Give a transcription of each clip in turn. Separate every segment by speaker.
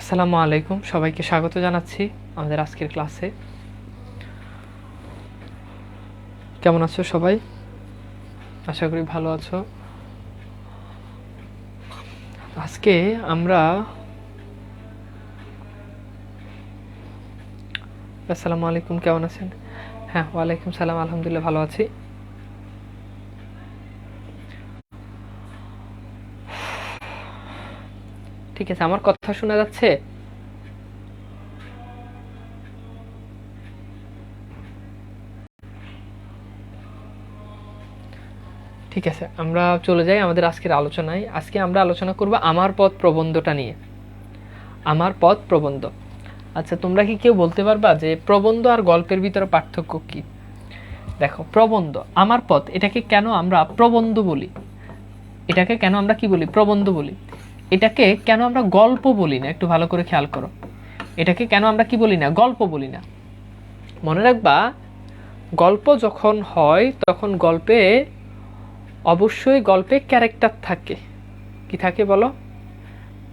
Speaker 1: আসসালামু আলাইকুম, সবাইকে স্বাগত জানাচ্ছি আমাদের আজকের ক্লাসে। কেমন আছো সবাই? আশা করি ভালো আছো। আজকে আমরা আসসালামু আলাইকুম, কেমন আছেন? হ্যাঁ, ওয়ালাইকুম সালাম, আলহামদুলিল্লাহ ভালো আছি। ঠিক আছে, আমার কথা শোনা যাচ্ছে? ঠিক আছে, আমরা চলে যাই আমাদের আজকের আলোচনায়। আজকে আমরা আলোচনা করব আমার পথ প্রবন্ধটা নিয়ে। আমার পথ প্রবন্ধ। আচ্ছা, তোমরা কি কেউ বলতে পারবা যে প্রবন্ধ আর গল্পের ভিতরে পার্থক্য কি? দেখো, প্রবন্ধ, আমার পথ, এটাকে কেন আমরা প্রবন্ধ বলি? এটাকে কেন আমরা কি বলি? প্রবন্ধ বলি। এটাকে কেন আমরা গল্প বলি না? একটু ভালো করে খেয়াল করো। এটাকে কেন আমরা কি বলি না? গল্প বলি না। মনে রাখবা, গল্প যখন হয় তখন অবশ্যই গল্পে ক্যারেক্টার থাকে। কি থাকে বলো?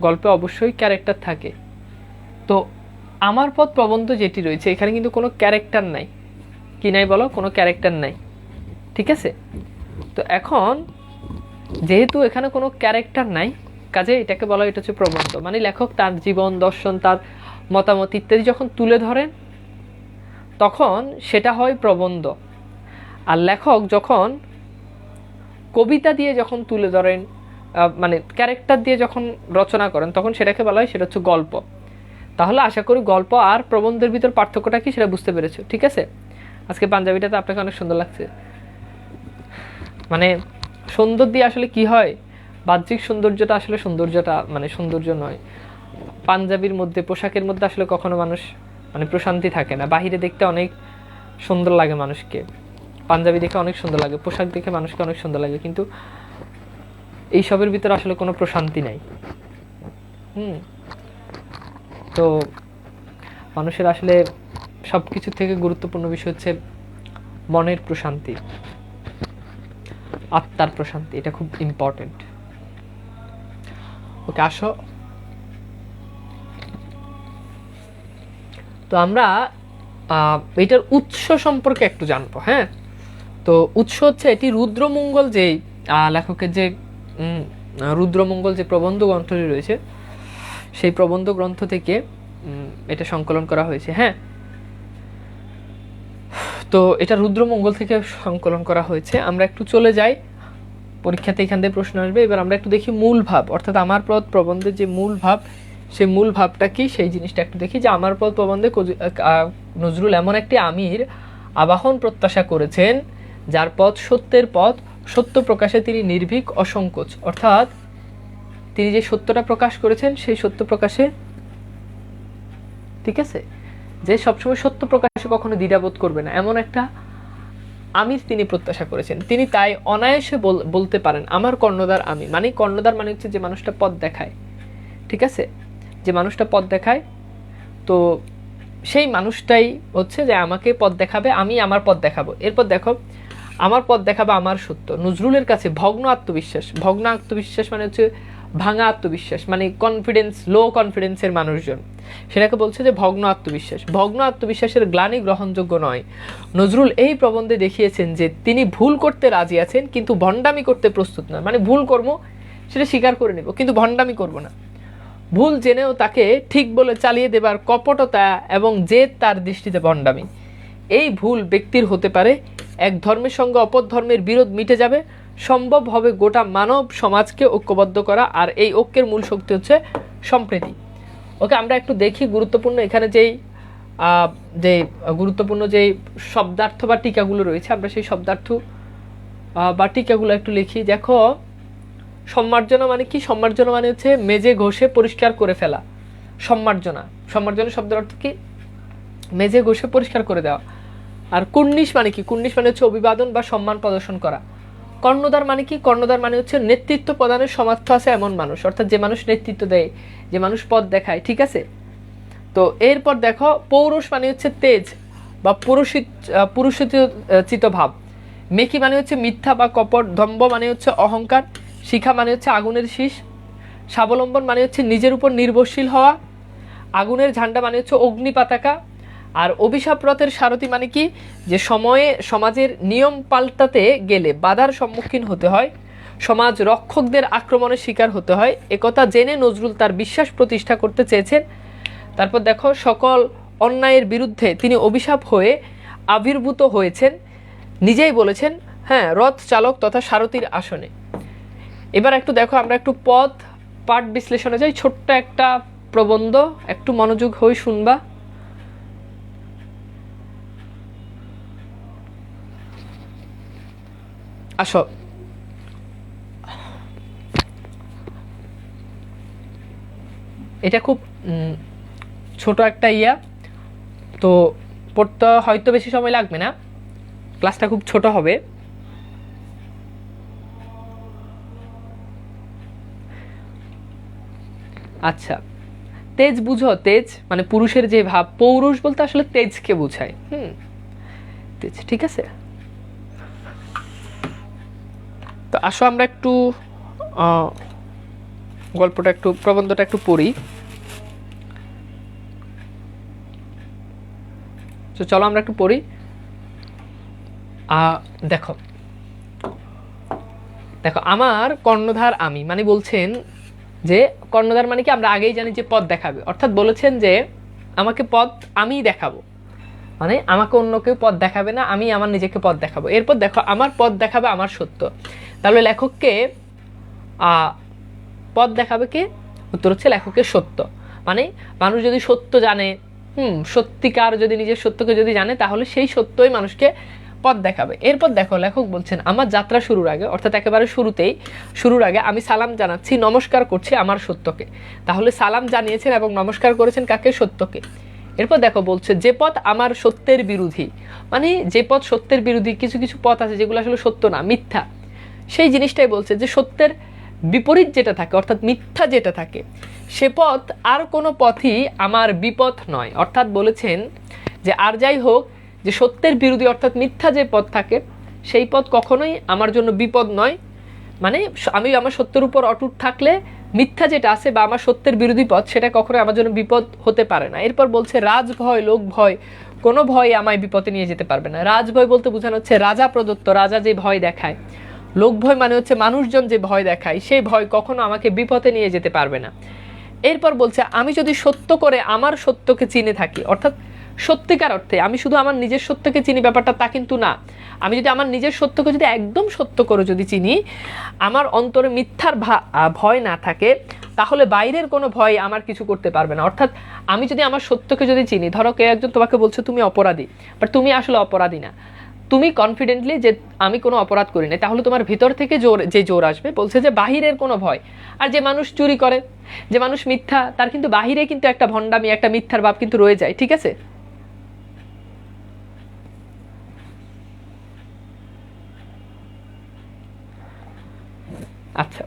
Speaker 1: গল্পে অবশ্যই ক্যারেক্টার থাকে। তো আমার পথ প্রবন্ধ যেটি রয়েছে, এখানে কিন্তু কোনো ক্যারেক্টার নাই। কি নাই বলো? কোনো ক্যারেক্টার নাই। ঠিক আছে, তো এখন যেহেতু এখানে কোনো ক্যারেক্টার নাই, কাজে এটাকে বলা, এটা হচ্ছে প্রবন্ধ। মানে লেখক তার জীবন দর্শন, তার মতামত ইত্যাদি যখন তুলে ধরেন তখন সেটা হয় প্রবন্ধ। আর লেখক যখন কবিতা দিয়ে যখন তুলে ধরেন, মানে ক্যারেক্টার দিয়ে যখন রচনা করেন, তখন সেটাকে বলা হয়, সেটা হচ্ছে গল্প। তাহলে আশা করি গল্প আর প্রবন্ধের ভিতর পার্থক্যটা কি সেটা বুঝতে পেরেছো। ঠিক আছে, আজকে পাঞ্জাবিটাতে আপনাকে অনেক সুন্দর লাগছে। মানে সুন্দর দিয়ে আসলে কি হয়, বাহ্যিক সৌন্দর্যটা আসলে সৌন্দর্যটা মানে সৌন্দর্য নয়। পাঞ্জাবির মধ্যে, পোশাকের মধ্যে আসলে কখনো মানুষ মানে প্রশান্তি থাকে না। বাহিরে দেখতে অনেক সুন্দর লাগে মানুষকে, পাঞ্জাবি দেখে অনেক সুন্দর লাগে, পোশাক দেখে মানুষকে অনেক সুন্দর লাগে, কিন্তু এইসবের ভিতরে আসলে কোনো প্রশান্তি নাই। তো মানুষের আসলে সব কিছু থেকে গুরুত্বপূর্ণ বিষয় হচ্ছে মনের প্রশান্তি, আত্মার প্রশান্তি। এটা খুব ইম্পর্টেন্ট। ওকে, আসো। তো আমরা এটার উৎস সম্পর্কে একটু জানবো। হ্যাঁ, তো উৎস হচ্ছে এটি রুদ্রমঙ্গল, যে লেখকের যে রুদ্রমঙ্গল যে প্রবন্ধ গ্রন্থটি রয়েছে, সেই প্রবন্ধ গ্রন্থ থেকে এটা সংকলন করা হয়েছে। হ্যাঁ, তো এটা রুদ্রমঙ্গল থেকে সংকলন করা হয়েছে। আমরা একটু চলে যাই, পরীক্ষাতে এখান থেকে প্রশ্ন আসবে। এবার আমরা একটু দেখি মূল ভাব, অর্থাৎ আমার পথ প্রবন্ধের যে মূল ভাব, সেই মূল ভাবটা কি সেই জিনিসটা একটু দেখি। যে আমার পথ প্রবন্ধে নজরুল এমন একটি আমির আবাহন প্রত্যাশা করেছেন যার পথ সত্যের পথ, সত্য প্রকাশে তিনি নির্ভীক অসংকোচ। অর্থাৎ তিনি যে সত্যটা প্রকাশ করেছেন সেই সত্য প্রকাশে, ঠিক আছে, যে সবসময় সত্য প্রকাশে কখনো দ্বিধাবোধ করবে না, এমন একটা আমির তিনি প্রত্যাশা করেছেন। তিনি তাই অনায়াসে বলতে পারেন, আমার কর্ণধার আমি। মানে কর্ণধার মানে হচ্ছে যে মানুষটা পথ দেখায়। ঠিক আছে, যে মানুষটা পথ দেখায়, তো সেই মানুষটাই হচ্ছে যে আমাকে পথ দেখাবে, আমি আমার পথ দেখাবো। এরপর দেখো, আমার পথ দেখাবে আমার সত্য। নজরুলের কাছে ভগ্ন আত্মবিশ্বাস, ভগ্ন আত্মবিশ্বাস মানে হচ্ছে ভাঙা আত্মবিশ্বাস, মানে কনফিডেন্স, লো কনফিডেন্সের মানুষজন, সেটাকে বলছে যে ভগ্ন আত্মবিশ্বাস। ভগ্ন আত্মবিশ্বাসের গ্লানি গ্রহণযোগ্য নয়। নজরুল এই প্রবন্ধে দেখিয়েছেন যে তিনি ভুল করতে রাজি আছেন, কিন্তু ভণ্ডামি করতে প্রস্তুত নয়। মানে ভুল কর্ম সেটা স্বীকার করে নেব, কিন্তু ভণ্ডামি করব না। ভুল জেনেও তাকে ঠিক বলে চালিয়ে দেবার কপটতা এবং জেদ তার দৃষ্টিতে ভণ্ডামি। এই ভুল ব্যক্তির হতে পারে, এক ধর্মের সঙ্গে অপর ধর্মের বিরোধ মিটে যাবে, সম্ভব হবে গোটা মানব সমাজকে ঐক্যবদ্ধ করা, আর এই ঐক্যের মূল শক্তি হচ্ছে সম্প্রীতি। ওকে, আমরা একটু দেখি গুরুত্বপূর্ণ এখানে যে গুরুত্বপূর্ণ যে শব্দার্থ বা টিকাগুলো রয়েছে, আমরা সেই শব্দার্থ বা টিকাগুলো একটু লিখি। দেখো, সম্মার্জনা মানে কি? সম্মার্জনা মানে হচ্ছে মেজে ঘষে পরিষ্কার করে ফেলা। সম্মার্জনা, সম্মার্জনা শব্দের অর্থ কি? মেজে ঘষে পরিষ্কার করে দেওয়া। আর কুর্নিশ মানে কি? কুর্নিশ মানে হচ্ছে অভিবাদন বা সম্মান প্রদর্শন করা। কর্ণধার মানে কি? কর্ণধার মানে হচ্ছে নেতৃত্ব প্রদানের সামর্থ্য আছে এমন মানুষ, অর্থাৎ যে মানুষ নেতৃত্ব দেয়, যে মানুষ পথ দেখায়। ঠিক আছে, তো এরপর দেখো, পৌরুষ মানে হচ্ছে তেজ বা পুরুষোচিত ভাব। মেকি মানে হচ্ছে মিথ্যা বা কপট। দম্ভ মানে হচ্ছে অহংকার। শিখা মানে হচ্ছে আগুনের শীষ। স্বাবলম্বন মানে হচ্ছে নিজের উপর নির্ভরশীল হওয়া। আগুনের ঝান্ডা মানে হচ্ছে অগ্নি পতাকা। আর অভিশাপ রথের সারথি মানে কি, যে সময়ে সমাজের নিয়ম পাল্টাতে গেলে বাধার সম্মুখীন হতে হয়, সমাজ রক্ষকদের আক্রমণের শিকার হতে হয়, একথা জেনে নজরুল তার বিশ্বাস প্রতিষ্ঠা করতে চেয়েছেন। তারপর দেখো, সকল অন্যায়ের বিরুদ্ধে তিনি অভিশাপ হয়ে আবির্ভূত হয়েছেন, নিজেই বলেছেন, হ্যাঁ, রথ চালক তথা সারথীর আসনে। এবার একটু দেখো, আমরা একটু পদ পাঠ বিশ্লেষণে যাই। ছোট্ট একটা প্রবন্ধ, একটু মনোযোগ হয়ে শুনবা। আসো, এটা খুব ছোট একটা তো পড়তে হয়তো বেশি সময় লাগবে না, ক্লাসটা খুব ছোট হবে। আচ্ছা, তেজ বুঝো? তেজ মানে পুরুষের যে ভাব, পৌরুষ বলতে আসলে তেজকে বুঝায়। তেজ, ঠিক আছে। তো আসো আমরা একটু গল্পটা একটু, প্রবন্ধটা একটু পড়ি। তো চলো আমরা একটু পড়ি। দেখো দেখো, আমার কর্ণধার আমি, মানে বলছেন যে কর্ণধার মানে কি, আমরা আগেই জানি যে পথ দেখাবে, অর্থাৎ বলেছেন যে আমাকে পথ আমিই দেখাবো, মানে আমাকে অন্য কেউ পথ দেখাবে না, আমি আমার নিজেকে পথ দেখাবো। এরপর দেখো, আমার পথ দেখাবে আমার সত্য। তাহলে লেখককে পথ দেখাবে কে? উত্তর হচ্ছে লেখকের সত্য। মানে মানুষ যদি সত্য জানে, সত্যিকার যদি নিজের সত্যকে যদি জানে, তাহলে সেই সত্যই মানুষকে পথ দেখাবে। এরপর দেখো, লেখক বলছেন, আমার যাত্রা শুরুর আগে, অর্থাৎ একেবারে শুরুর আগে আমি সালাম জানাচ্ছি, নমস্কার করছি আমার সত্যকে। তাহলে সালাম জানিয়েছেন এবং নমস্কার করেছেন কাকে? সত্যকে। এরপর দেখো বলছে, যে পথ আমার সত্যের বিরোধী, মানে যে পথ সত্যের বিরোধী, কিছু কিছু পথ আছে যেগুলো আসলে সত্য না, মিথ্যা, সেই জিনিসটাই বলছে যে সত্যের বিপরীত যেটা থাকে, অর্থাৎ মিথ্যা যেটা থাকে, সে পথ আর কোনো পথই আমার বিপথ নয়। অর্থাৎ বলেছেন যে আর যাই হোক, যে সত্যের বিরোধী অর্থাৎ মিথ্যা যে পথ থাকে, সেই পথ কখনোই আমার জন্য বিপদ নয়। মানে আমি আমার সত্যের উপর অটুট থাকলে মিথ্যা যেটা আছে বা আমার সত্যের বিরোধী পথ, সেটা কখনোই আমার জন্য বিপদ হতে পারে না। এরপর বলছে, রাজ ভয়, লোক ভয়, কোনো ভয় আমায় বিপদে নিয়ে যেতে পারবে না। রাজ ভয় বলতে বোঝানো হচ্ছে রাজা প্রদত্ত, রাজা যে ভয় দেখায়। লোক ভয় মানে হচ্ছে মানুষজন যে ভয় দেখায়, সেই ভয় কখনো আমাকে বিপদে নিয়ে যেতে পারবে না। এরপর বলছে, আমি যদি সত্য করে আমার সত্যকে চিনে থাকি, অর্থাৎ সত্যিকার অর্থে আমি শুধু আমার নিজের সত্যকে চিনি, ব্যাপারটা তা কিন্তু না। আমি যদি আমার নিজের সত্যকে যদি একদম সত্য করে যদি চিনি, আমার অন্তরে মিথ্যার ভয় না থাকে, তাহলে বাইরের কোনো ভয় আমার কিছু করতে পারবে না। অর্থাৎ আমি যদি আমার সত্যকে যদি চিনি, ধরো কেউ একজন তোমাকে বলছে তুমি অপরাধী, বাট তুমি আসলে অপরাধী না, তুমি কনফিডেন্টলি যে আমি কোনো অপরাধ করি না, তাহলে তোমার ভিতর থেকে জোর আসবে। বলছে যে বাহিরের কোনো ভয়। আর যে মানুষ চুরি করে, যে মানুষ মিথ্যা, তার কিন্তু বাহিরে কিন্তু একটা ভণ্ডামি, একটা মিথ্যার ভাব কিন্তু রয়ে যায়, ঠিক আছে। আচ্ছা,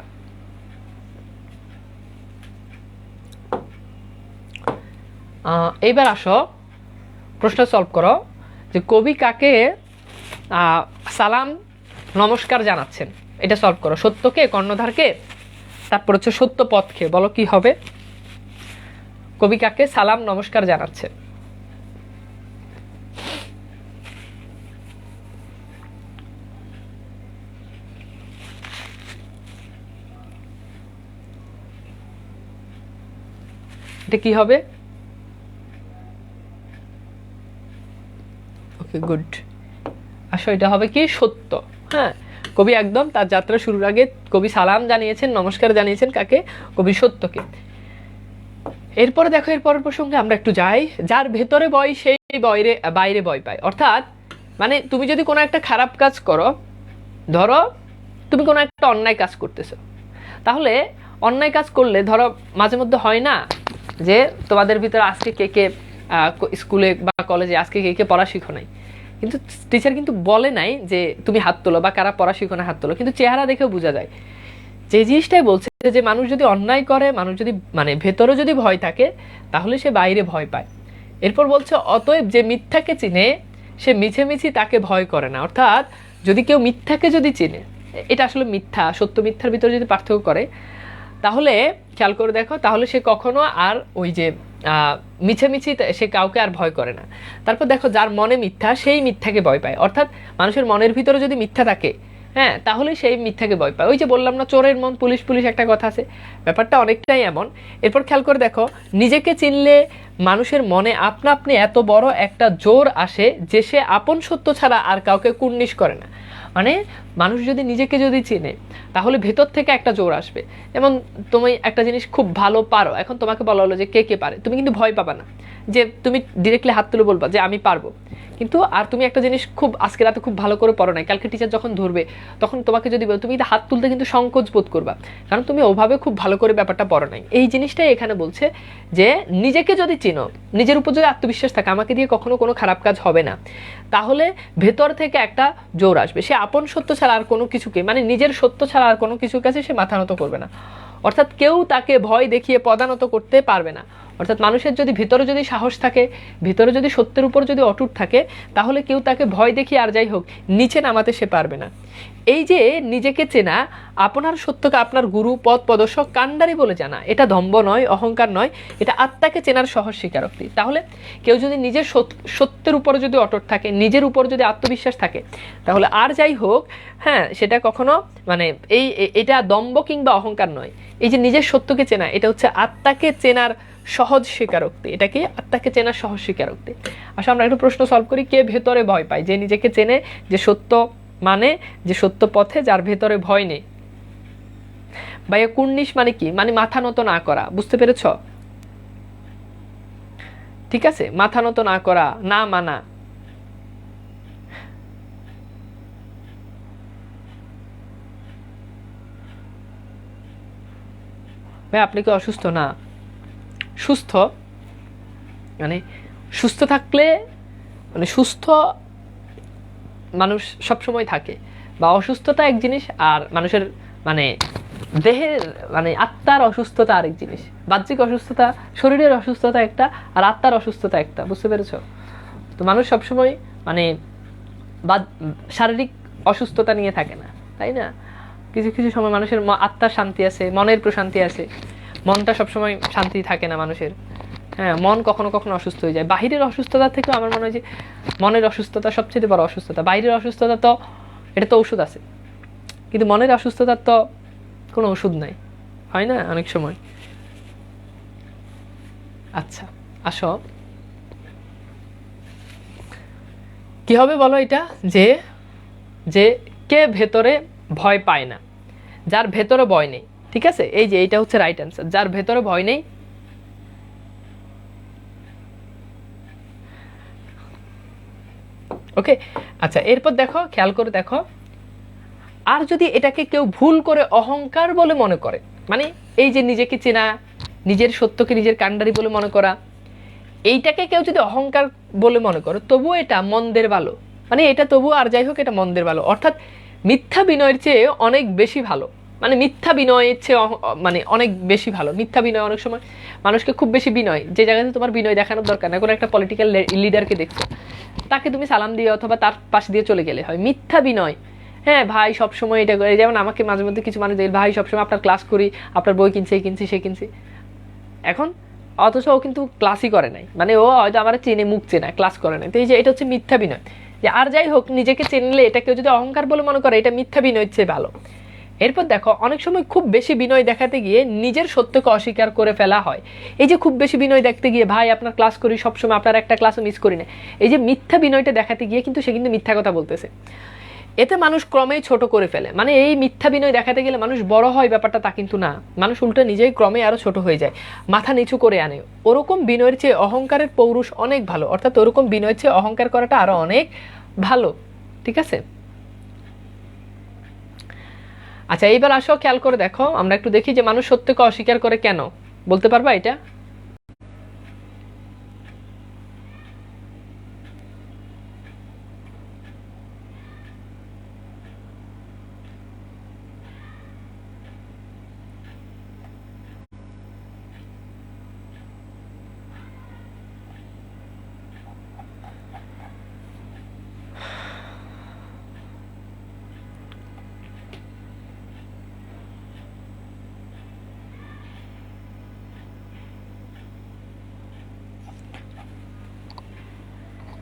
Speaker 1: এইবার আসো, প্রশ্ন সলভ করো যে কবি কাকে সালাম নমস্কার জানাচ্ছেন, এটা সলভ করো। সত্যকে, কর্ণধারকে, তারপর হচ্ছে সত্য পথকে, বলো কি হবে? কবি কাকে সালাম নমস্কার জানাচ্ছে? এটা কি হবে? ওকে, গুড। আসলে এটা হবে কি? সত্য। হ্যাঁ, কবি একদম তার যাত্রা শুরুর আগে কবি সালাম জানিয়েছেন, নমস্কার জানিয়েছেন কাকে? কবি সত্যকে। এরপরে দেখো, এরপরের প্রসঙ্গে আমরা একটু যাই। যার ভেতরে ভয় সেই বাইরে ভয় পায়। অর্থাৎ মানে তুমি যদি কোনো একটা খারাপ কাজ করো, ধরো তুমি কোনো একটা অন্যায় কাজ করতেছো, তাহলে অন্যায় কাজ করলে ধরো মাঝে মধ্যে হয় না যে তোমাদের ভিতরে আজকে কে কে স্কুলে বা কলেজে আজকে কে কে পড়া শিখো নাই, কিন্তু টিচার কিন্তু বলে নাই যে তুমি হাত তোলো বা কারা পড়া শিখো না হাত তোলো, কিন্তু চেহারা দেখেও বোঝা যায়। যে জিনিসটাই বলছে যে মানুষ যদি অন্যায় করে, মানুষ যদি মানে ভেতরে যদি ভয় থাকে, তাহলে সে বাইরে ভয় পায়। এরপর বলছে, অতএব যে মিথ্যাকে চিনে সে মিছেমিছি তাকে ভয় করে না। অর্থাৎ যদি কেউ মিথ্যাকে যদি চিনে, এটা আসলে মিথ্যা, সত্য মিথ্যার ভিতরে যদি পার্থক্য করে, তাহলে খেয়াল করে দেখো, তাহলে সে কখনো আর ওই যে মিছামিছি সে কাউকে আর ভয় করে না। তারপর দেখো যার মনে মিথ্যা সেই মিথ্যাকে ভয় পায়, অর্থাৎ মানুষের মনের ভিতরে যদি মিথ্যা থাকে, হ্যাঁ, তাহলে সেই মিথ্যাকে ভয় পায়। ওই যে বললাম না, চোরের মন পুলিশ পুলিশ একটা কথা আছে, ব্যাপারটা অনেকটাই এমন। এরপর খেয়াল করে দেখো, নিজেকে চিনলে মানুষের মনে আপনা আপনি এত বড় একটা জোর আসে যে সে আপন সত্য ছাড়া আর কাউকে কুর্নিশ করে না। মানে মানুষ যদি নিজেকে যদি চিনে তাহলে ভেতর থেকে একটা জোর আসবে। যেমন তুমি একটা জিনিস খুব ভালো পারো, এখন তোমাকে বলা হলো যে কে কে পারে, তুমি কিন্তু ভয় পাবা না, যে তুমি ডিরেক্টলি হাত তুলে বলবা যে আমি পারবো। কিন্তু আর তুমি একটা জিনিস খুব আজকে রাতে খুব ভালো করে পড়ো নাই, কালকে টিচার যখন ধরবে তখন তোমাকে যদি বলো, তুমি কিন্তু হাত তুলতে কিন্তু সংকোচ বোধ করবা, কারণ তুমি ওভাবে খুব ভালো করে ব্যাপারটা পড়ো নাই। এই জিনিসটাই এখানে বলছে যে নিজেকে যদি চিনো, নিজের উপর যদি আত্মবিশ্বাস থাকে আমাকে দিয়ে কখনো কোনো খারাপ কাজ হবে না, তাহলে ভেতর থেকে একটা জোর আসবে। সে আপন সত্য ছাড়া আর কোনো কিছুকে, মানে নিজের সত্য ছাড়া আর কোনো কিছুর কাছে সে মাথা নত করবে না, অর্থাৎ কেউ তাকে ভয় দেখিয়ে পদানত করতে পারবে না। অর্থাৎ মানুষের যদি ভিতরে যদি সাহস থাকে, ভিতরে যদি সত্যের উপর যদি অটুট থাকে, তাহলে কেউ তাকে ভয় দেখিয়ে আর যাই হোক নিচে নামাতে সে পারবে না। এই যে নিজেকে চেনা, আপনার সত্যকে আপনার গুরু পথ প্রদর্শক কাণ্ডারি বলে জানা, এটা দম্ভ নয়, অহংকার নয়, এটা আত্মাকে চেনার সহজ স্বীকারোক্তি। তাহলে কেউ যদি নিজের সত্যের উপরে যদি অটুট থাকে, নিজের উপর যদি আত্মবিশ্বাস থাকে, তাহলে আর যাই হোক, হ্যাঁ, সেটা কখনো মানে এটা দম্ভ কিংবা অহংকার নয়। এই যে নিজের সত্যকে চেনা, এটা হচ্ছে আত্মাকে চেনার সহজ স্বীকারোক্তি। এটাকে আত্মাকে চেনার সহজ স্বীকারোক্তি। আসলে আমরা একটু প্রশ্ন সলভ করি, কে ভেতরে ভয় পায়? যে নিজেকে চেনে, যে সত্য মানে, যে সত্য পথে, যার ভেতরে ভয় নেই। ভাইয়া কুর্নিশ মানে কি? মানে মাথা নত না করা, বুঝতে পেরেছ? ঠিক আছে, মাথা নত না করা, না মানা। ভাই আপনি কি অসুস্থ? না, সুস্থ। মানে সুস্থ থাকলে, মানে সুস্থ মানুষ সবসময় থাকে, বা অসুস্থতা এক জিনিস, আর মানুষের মানে দেহের মানে আত্মার অসুস্থতা আরেক জিনিস। বাহ্যিক অসুস্থতা, শরীরের অসুস্থতা একটা, আর আত্মার অসুস্থতা একটা, বুঝতে পেরেছ? তো মানুষ সবসময় মানে শারীরিক অসুস্থতা নিয়ে থাকে না, তাই না? কিছু কিছু সময় মানুষের আত্মার শান্তি আছে, মনের প্রশান্তি আছে, মনটা সবসময় শান্তি থাকে না মানুষের। হ্যাঁ, মন কখনো কখনো অসুস্থ হয়ে যায়। বাহিরের অসুস্থতা থেকেও আমার মনে হয় যে মনের অসুস্থতা সবচেয়ে বড় অসুস্থতা। বাইরের অসুস্থতা তো এটা তো ওষুধ আছে, কিন্তু মনের অসুস্থতার তো কোনো ওষুধ নাই, হয় না অনেক সময়? আচ্ছা আসো, কি হবে বলো এটা, যে যে কে ভেতরে ভয় পায় না? যার ভেতরে ভয় নেই। ঠিক আছে, এই যে এইটা হচ্ছে রাইট অ্যান্সার, যার ভেতরে ভয় নেই। ওকে, আচ্ছা এরপর দেখো, খেয়াল করে দেখো, আর যদি এটাকে কেউ ভুল করে অহংকার বলে মনে করে, মানে এই যে নিজেকে চেনা, নিজের সত্যকে নিজের কাণ্ডারি বলে মনে করা, এইটাকে কেউ যদি অহংকার বলে মনে করো, তবুও এটা মন্দের ভালো। মানে এটা তবুও আর যাই হোক, এটা মন্দের ভালো, অর্থাৎ মিথ্যা বিনয়ের চেয়ে অনেক বেশি ভালো। মানে মিথ্যা বিনয়ের চেয়ে মানে অনেক বেশি ভালো। মিথ্যা বিনয় অনেক সময় মানুষকে খুব বেশি বিনয়, যে জায়গাতে তোমার বিনয় দেখানোর দরকার না, কোনো একটা পলিটিক্যাল লিডারকে দেখছো, তাকে তুমি সালাম দিয়ে অথবা তার পাশ দিয়ে চলে গেলে হয়। মিথ্যা বিনয়, হ্যাঁ ভাই সবসময় এটা করে, যেমন আমাকে মাঝে মধ্যে কিছু মানুষ দেখে, ভাই সবসময় আপনার ক্লাস করি, আপনার বই কিনছি, এই কিনছি, সে কিনছি। এখন অথচ ও কিন্তু ক্লাসই করে নাই, মানে ও হয়তো আমার চেনে, মুখ চেনা, ক্লাস করে নাই। তো এই যে এটা হচ্ছে মিথ্যা বিনয়। যে আর যাই হোক, নিজেকে চিনলে এটা কেউ যদি অহংকার বলে মনে করে, এটা মিথ্যা বিনয়ের চেয়ে ভালো। এরপর দেখো, অনেক সময় খুব বেশি বিনয় দেখাতে গিয়ে নিজের সত্যকে অস্বীকার করে ফেলা হয়। এই যে খুব বেশি বিনয় দেখতে গিয়ে, ভাই আপনার ক্লাস করি সবসময়, আপনার একটা ক্লাসও মিস করি না, এই যে মিথ্যা বিনয়টা দেখাতে গিয়ে কিন্তু সে কিন্তু মিথ্যা কথা বলতেছে। এতে মানুষ ক্রমেই ছোট করে ফেলে। মানে এই মিথ্যা বিনয় দেখাতে গেলে মানুষ বড় হয়, ব্যাপারটা তা কিন্তু না। মানুষ উল্টো নিজেই ক্রমে আরো ছোট হয়ে যায়, মাথা নিচু করে আনে। ওরকম বিনয়ের চেয়ে অহংকারের পৌরুষ অনেক ভালো, অর্থাৎ ওরকম বিনয়ের চেয়ে অহংকার করাটা আরো অনেক ভালো। ঠিক আছে, আচ্ছা এইবার আসো, খেয়াল করে দেখো, আমরা একটু দেখি যে মানুষ সত্যকে অস্বীকার করে কেন, বলতে পারবা এটা?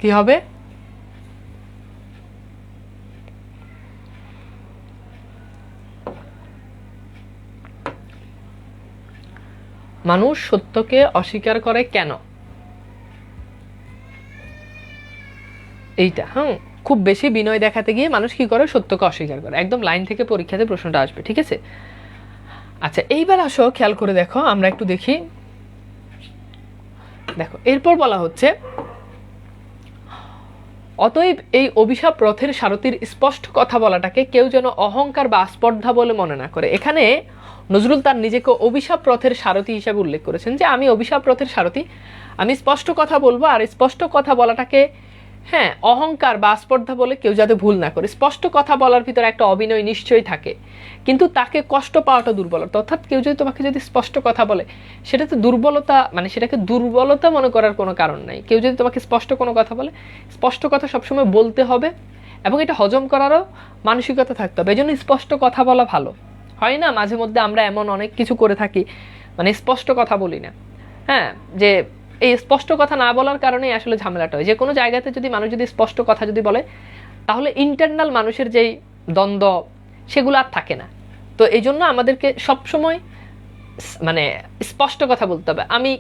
Speaker 1: কি হবে? মানুষ সত্যকে অস্বীকার করে কেন? এইটা খুব বেশি বিনয় দেখাতে গিয়ে মানুষ কি করে? সত্যকে অস্বীকার করে। একদম লাইন থেকে পরীক্ষাতে প্রশ্নটা আসবে, ঠিক আছে? আচ্ছা, এইবার আসো খেয়াল করে দেখো, আমরা একটু দেখি। দেখো, এরপর বলা হচ্ছে, অতএব এই অভিশাপ রথের সারথীর স্পষ্ট কথা বলাটাকে কেউ যেন অহংকার বা আস্পর্ধা বলে মনে না করে। এখানে নজরুল তার নিজেকে অভিশাপ রথের সারথী হিসাবে উল্লেখ করেছেন, যে আমি অভিশাপ রথের সারথী, আমি স্পষ্ট কথা বলবো, আর স্পষ্ট কথা বলাটাকে অহংকার বা আস্পর্ধা বলে কেউ যাতে ভুল না করে। স্পষ্ট কথা বলার ভিতরে একটা অভিনয় নিশ্চয়ই থাকে, কিন্তু তাকে কষ্ট পাওয়াটা দুর্বলতা। অর্থাৎ কেউ যদি তোমাকে যদি স্পষ্ট কথা বলে, সেটা তো দুর্বলতা, মানে সেটাকে দুর্বলতা মনে করার কোনো কারণ নাই। কেউ যদি তোমাকে স্পষ্ট কোনো কথা বলে, স্পষ্ট কথা সবসময় বলতে হবে, এবং এটা হজম করারও মানসিকতা থাকতে হবে। এই জন্য স্পষ্ট কথা বলা ভালো। হয় না মাঝে মধ্যে আমরা এমন অনেক কিছু করে থাকি, মানে স্পষ্ট কথা বলি না, যে এই স্পষ্ট কথা না বলার কারণেই আসলে ঝামেলাটা হয়। যে কোনো জায়গাতে যদি মানুষ যদি স্পষ্ট কথা যদি বলে, তাহলে ইন্টারনাল মানুষের যেই দ্বন্দ্ব, সেগুলো আর থাকে না। তো এই জন্য আমাদেরকে সবসময় মানে স্পষ্ট কথা বলতে হবে। আমি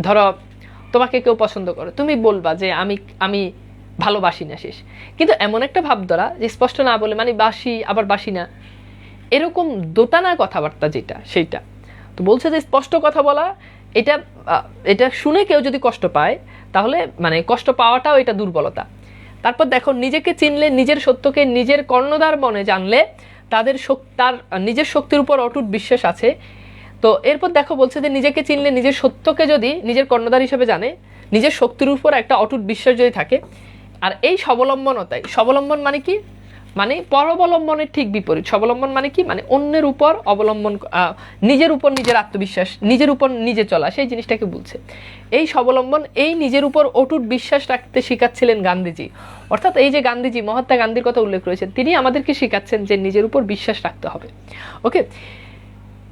Speaker 1: ধরো তোমাকে কেউ পছন্দ করে, তুমি বলবা যে আমি আমি ভালোবাসি না, শেষ। কিন্তু এমন একটা ভাব ধরা যে স্পষ্ট না বলে মানে বাসি আবার বাসি না, এরকম দোটানা কথাবার্তা যেটা, সেইটা তো বলছে যে স্পষ্ট কথা বলা, এটা এটা শুনে কেউ যদি কষ্ট পায়, তাহলে মানে কষ্ট পাওয়াটাও এটা দুর্বলতা। তারপর দেখো, নিজেকে চিনলে, নিজের সত্যকে নিজের কর্ণধার মনে জানলে তার নিজের শক্তির উপর অটুট বিশ্বাস আছে। তো এরপর দেখো বলছে যে নিজেকে চিনলে, নিজের সত্যকে যদি নিজের কর্ণধার হিসেবে জানে, নিজের শক্তির উপর একটা অটুট বিশ্বাস যদি থাকে, আর এই স্বাবলম্বনতাই, স্বাবলম্বন মানে কি? মানে পরাবলম্বনের ঠিক বিপরীত। স্বাবলম্বন মানে কি? মানে অন্যের উপর অবলম্বন, নিজের উপর নিজের আত্মবিশ্বাস, নিজের উপর নিজে চলা, সেই জিনিসটাকে বলছে এই স্বাবলম্বন। এই নিজের উপর অটুট বিশ্বাস রাখতে শিখাচ্ছিলেন গান্ধীজি। অর্থাৎ এই যে গান্ধীজি, মহাত্মা গান্ধীর কথা উল্লেখ করেছেন, তিনি আমাদেরকে শিখাচ্ছেন যে নিজের উপর বিশ্বাস রাখতে হবে। ওকে,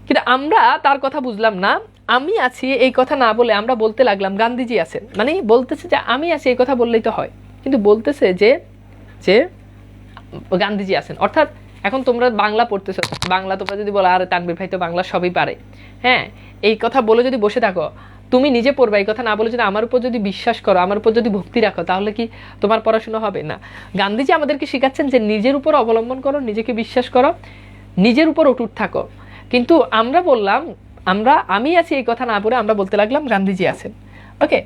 Speaker 1: কিন্তু আমরা তার কথা বুঝলাম না। আমি আছি এই কথা না বলে আমরা বলতে লাগলাম গান্ধীজি আছেন, মানে বলতেছে যে আমি আছি এই কথা বললেই তো হয়, কিন্তু বলতেছে যে যে গান্ধীজি আছেন। অর্থাৎ এখন তোমরা বাংলা পড়তেছো, বাংলা তোমরা যদি বলো আরে তানভীর ভাই তো বাংলা সবই পারে, এই কথা বলে যদি বসে থাকো, তুমি নিজে পড়বা, এই কথা না বলে যদি আমার উপর যদি বিশ্বাস করো, আমার উপর যদি ভক্তি রাখো, তাহলে কি তোমার পড়াশোনা হবে না? গান্ধীজি আমাদেরকে শেখাচ্ছেন যে নিজের উপর অবলম্বন করো, নিজেকে বিশ্বাস করো, নিজের উপর অটুট থাকো। কিন্তু আমরা বললাম, আমি আছি এই কথা না বলে আমরা বলতে লাগলাম গান্ধীজি আছেন। ওকে,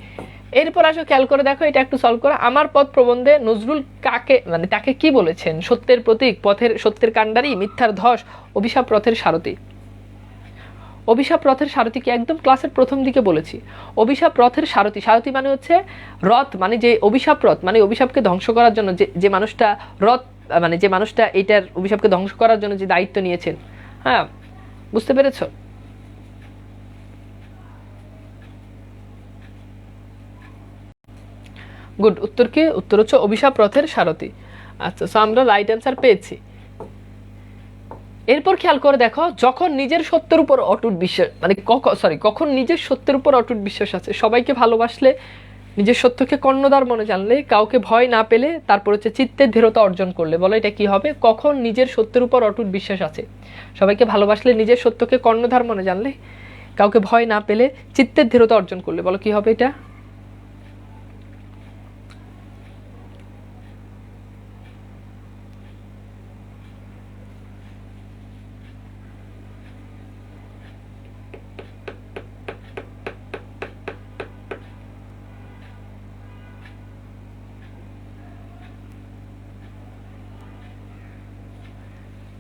Speaker 1: এরপর আসো খেয়াল করে দেখো, এটা একটু সলভ করো। আমার পথ প্রবন্ধে নজরুল কাকে, মানে তাকে কি বলেছেন? সত্যের প্রতীক, সত্যের কাণ্ডারি, মিথ্যার ধস, অভিশাপ রথের সারথি। অভিশাপ রথের সারথি কি একদম ক্লাসের প্রথম দিকে বলেছি। অভিশাপ রথের সারথি, সারথি মানে হচ্ছে রথ, মানে যে অভিশাপ রথ, মানে অভিশাপকে ধ্বংস করার জন্য যে মানুষটা রথ, মানে যে মানুষটা এটার অভিশাপকে ধ্বংস করার জন্য যে দায়িত্ব নিয়েছেন। বুঝতে পেরেছ? গুড, উত্তর কি? উত্তর হচ্ছে অভিশাপ রথের সারথি। আচ্ছা, সো আমরা রাইট অ্যান্সার পেয়েছি। এরপর খেয়াল করে দেখো, যখন নিজের সত্যের উপর অটুট বিশ্বাস, মানে কখন নিজের সত্যের উপর অটুট বিশ্বাস আছে। সবাইকে ভালোবাসলে, নিজের সত্যকে কর্ণধার মনে জানলে, কাউকে ভয় না পেলে, তারপর হচ্ছে চিত্তের দৃঢ়তা অর্জন করলে। বলো এটা কি হবে? কখন নিজের সত্যের উপর অটুট বিশ্বাস আছে, সবাইকে ভালোবাসলে, নিজের সত্যকে কর্ণধার মনে জানলে, কাউকে ভয় না পেলে, চিত্তের দৃঢ়তা অর্জন করলে। বলো কি হবে এটা?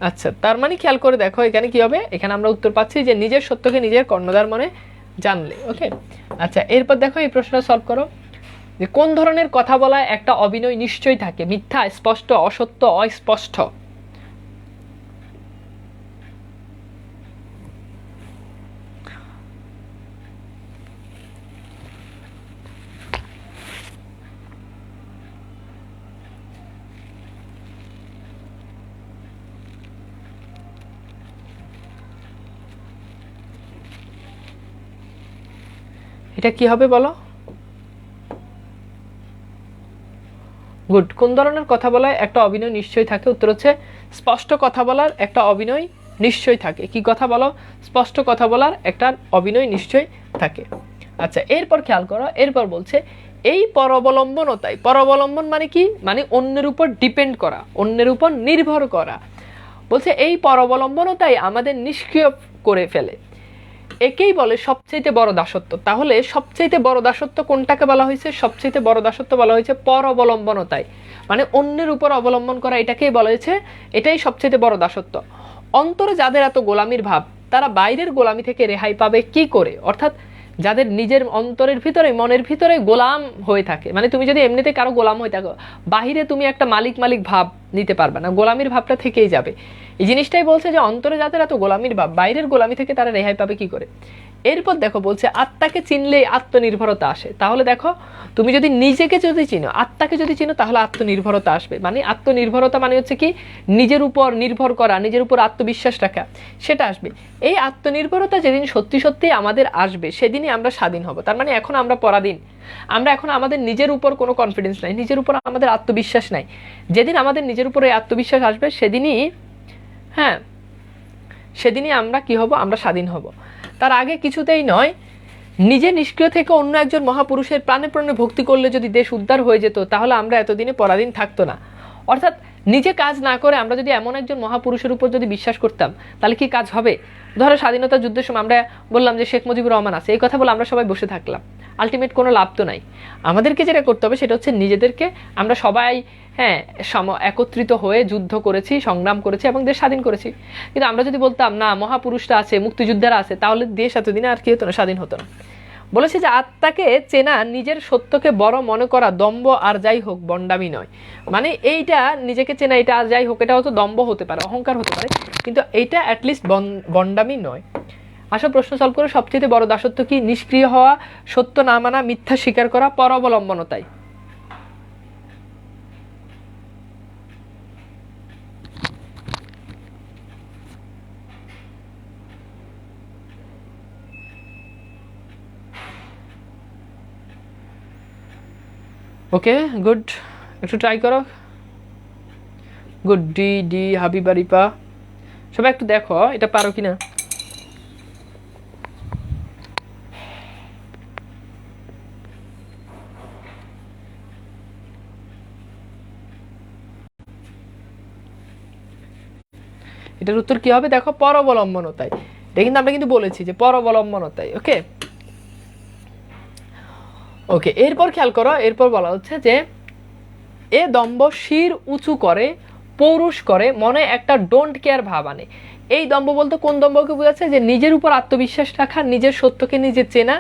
Speaker 1: আচ্ছা, তার মানে খেয়াল করে দেখো এখানে কি হবে। এখানে আমরা উত্তর পাচ্ছি যে নিজের সত্যকে নিজের কর্ণধার মনে জানলে। ওকে, আচ্ছা, এরপর দেখো এই প্রশ্নটা সলভ করো, যে কোন ধরনের কথা বলায় একটা অভিনয় নিশ্চয়ই থাকে? মিথ্যা, স্পষ্ট, অসত্য, অস্পষ্ট। এটা কি হবে বলো? গুড। কোন ধরনের কথা বলায় একটা অভিনয় নিশ্চয়ই থাকে? উত্তর হচ্ছে স্পষ্ট কথা বলার একটা অভিনয় নিশ্চয়ই থাকে। কি কথা বলো? স্পষ্ট কথা বলার একটা অভিনয় নিশ্চয়ই থাকে। আচ্ছা, এরপর খেয়াল করো, এরপর বলছে এই পরাবলম্বনতায়, পরাবলম্বন মানে কি? মানে অন্যের উপর ডিপেন্ড করা, অন্যের উপর নির্ভর করা। বলছে এই পরাবলম্বনতাই আমাদের নিষ্ক্রিয় করে ফেলে, একেই বলে সবচেয়ে বড় দাসত্ব। তাহলে সবচেয়ে বড় দাসত্ব কোনটাকে বলা হয়েছে? সবচেয়ে বড় দাসত্ব বলা হয়েছে পরাবলম্বনতায়, মানে অন্যের উপর অবলম্বন করা, এটাকেই বলা হয়েছে, এটাই সবচেয়ে বড় দাসত্ব। অন্তরে যাদের এত গোলামির ভাব, তারা বাইরের গোলামি থেকে রেহাই পাবে কি করে? অর্থাৎ যাদের নিজের অন্তরের ভিতরে, মনের ভিতরে গোলাম হয়ে থাকে, মানে তুমি যদি এমনিতে কারো গোলাম হয়ে থাকো, বাহিরে তুমি একটা মালিক মালিক ভাব নিতে পারবে না, গোলামির ভাবটা থেকেই যাবে। এই জিনিসটাই বলছে যে অন্তরে যাদের এত গোলামির ভাব, বাইরের গোলামি থেকে তারা রেহাই পাবে কি করে? এরপর দেখো বলছে আত্মাকে চিনলেই আত্মনির্ভরতা আসে। তাহলে দেখো, তুমি যদি নিজেকে যদি চিনো, আত্মাকে যদি চিনো, তাহলে আত্মনির্ভরতা আসবে। মানে আত্মনির্ভরতা মানে হচ্ছে কি? নিজের উপর নির্ভর করা, নিজের উপর আত্মবিশ্বাস রাখা, সেটা আসবে। এই আত্মনির্ভরতা যেদিন সত্যি সত্যি আমাদের আসবে, সেদিনই আমরা স্বাধীন হব। তার মানে এখন আমরা পরাধীন, আমরা এখন আমাদের নিজের উপর কোনো কনফিডেন্স নাই, নিজের উপর আমাদের আত্মবিশ্বাস নাই। যেদিন আমাদের নিজের উপর এই আত্মবিশ্বাস আসবে, সেদিনই, হ্যাঁ, সেদিনই আমরা কি হব? আমরা স্বাধীন হব। তার আগে কিছুতেই নয়। নিজে নিষ্ক্রিয় থেকে অন্য একজন মহাপুরুষের প্রাণে প্রাণে ভক্তি করলে যদি দেশ উদ্ধার হয়ে যেত, তাহলে আমরা এতদিনে পরাধীন থাকতো না। অর্থাৎ নিজে কাজ না করে আমরা যদি এমন একজন মহাপুরুষের উপর যদি বিশ্বাস করতাম, তাহলে কি কাজ হবে? ধরো স্বাধীনতা যুদ্ধের সময় আমরা বললাম যে শেখ মুজিবুর রহমান আছে, এই কথা বলে আমরা সবাই বসে থাকলাম, আলটিমেট কোনো লাভ তো নাই। আমাদেরকে যেটা করতে হবে সেটা হচ্ছে নিজেদেরকে, আমরা সবাই, হ্যাঁ, একত্রিত হয়ে যুদ্ধ করেছি, সংগ্রাম করেছি এবং দেশ স্বাধীন করেছি। কিন্তু আমরা যদি বলতাম না মহাপুরুষরা আছে, মুক্তিযোদ্ধারা আছে, তাহলে দেশ এতদিনে আর কি হতো না? স্বাধীন হতো না। বলেছে যে আত্মাকে চেনা, নিজের সত্যকে বড় মনে করা দম্ভ আর যাই হোক বন্ডামি নয়। মানে এইটা নিজেকে চেনা, এটা আর যাই হোক, এটা হয়তো দম্ভ হতে পারে, অহংকার হতে পারে, কিন্তু এইটা অ্যাটলিস্ট বন্ডামি নয়। আসো প্রশ্ন সলভ করে, সবচেয়ে বড় দাসত্ব কি? নিষ্ক্রিয় হওয়া, সত্য না মানা, মিথ্যা স্বীকার করা, পরাবলম্বনতায়। ওকে, গুড, একটু ট্রাই করো। Good. D D Habiba Ripa, সবাই একটু দেখো এটা পারো কিনা। এটার উত্তর কি হবে? দেখো, পরাবলম্বনতায়। এটা কিন্তু আমরা কিন্তু বলেছি যে পরাবলম্বনতায়। ওকে ওকে, এরপর খেয়াল করো, এরপর বলা হচ্ছে যে এ দম্ভ শির উঁচু করে, পৌরুষ করে, মনে একটা ডোন্ট কেয়ার ভাব আনে। এই দম্ভ বলতে কোন দম্ভকে বোঝাচ্ছে? যে নিজের উপর আত্মবিশ্বাস রাখা, নিজের সত্যকে নিজে চেনা,